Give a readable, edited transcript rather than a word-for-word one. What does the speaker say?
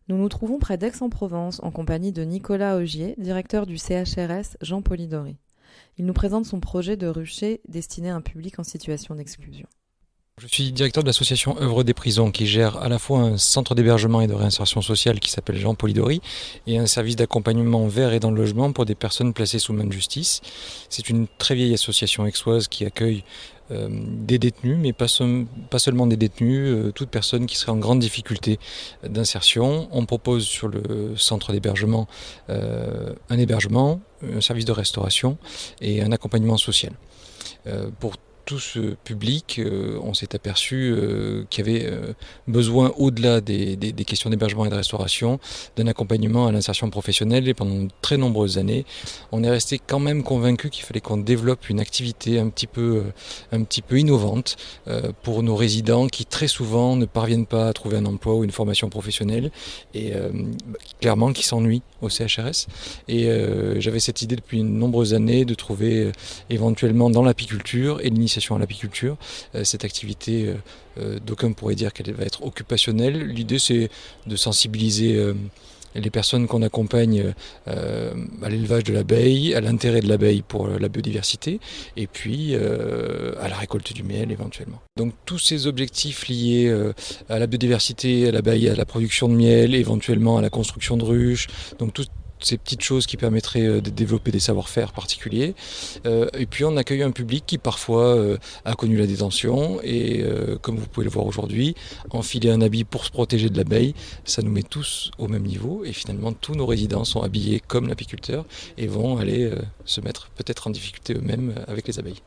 Nous nous trouvons près d'Aix-en-Provence en compagnie de Nicolas Augier, directeur du CHRS Jean Polidori. Il nous présente son projet de rucher destiné à un public en situation d'exclusion. Je suis directeur de l'association Œuvre des prisons qui gère à la fois un centre d'hébergement et de réinsertion sociale qui s'appelle Jean Polidori et un service d'accompagnement vers et dans le logement pour des personnes placées sous main de justice. C'est une très vieille association aixoise qui accueille des détenus, mais pas seulement des détenus, toute personne qui serait en grande difficulté d'insertion. On propose sur le centre d'hébergement un hébergement, un service de restauration et un accompagnement social. Pour tout ce public, on s'est aperçu qu'il y avait besoin, au-delà des questions d'hébergement et de restauration, d'un accompagnement à l'insertion professionnelle. Et pendant de très nombreuses années, on est resté quand même convaincu qu'il fallait qu'on développe une activité un petit peu innovante pour nos résidents qui très souvent ne parviennent pas à trouver un emploi ou une formation professionnelle et clairement qui s'ennuient au CHRS. Et j'avais cette idée depuis de nombreuses années de trouver éventuellement dans l'apiculture et l'initiation à l'apiculture, cette activité, d'aucuns pourraient dire qu'elle va être occupationnelle. L'idée c'est de sensibiliser les personnes qu'on accompagne à l'élevage de l'abeille, à l'intérêt de l'abeille pour la biodiversité et puis à la récolte du miel éventuellement. Donc tous ces objectifs liés à la biodiversité, à l'abeille, à la production de miel, éventuellement à la construction de ruches, donc tout ces petites choses qui permettraient de développer des savoir-faire particuliers. Et puis on accueille un public qui parfois a connu la détention et comme vous pouvez le voir aujourd'hui, enfiler un habit pour se protéger de l'abeille, ça nous met tous au même niveau et finalement tous nos résidents sont habillés comme l'apiculteur et vont aller se mettre peut-être en difficulté eux-mêmes avec les abeilles.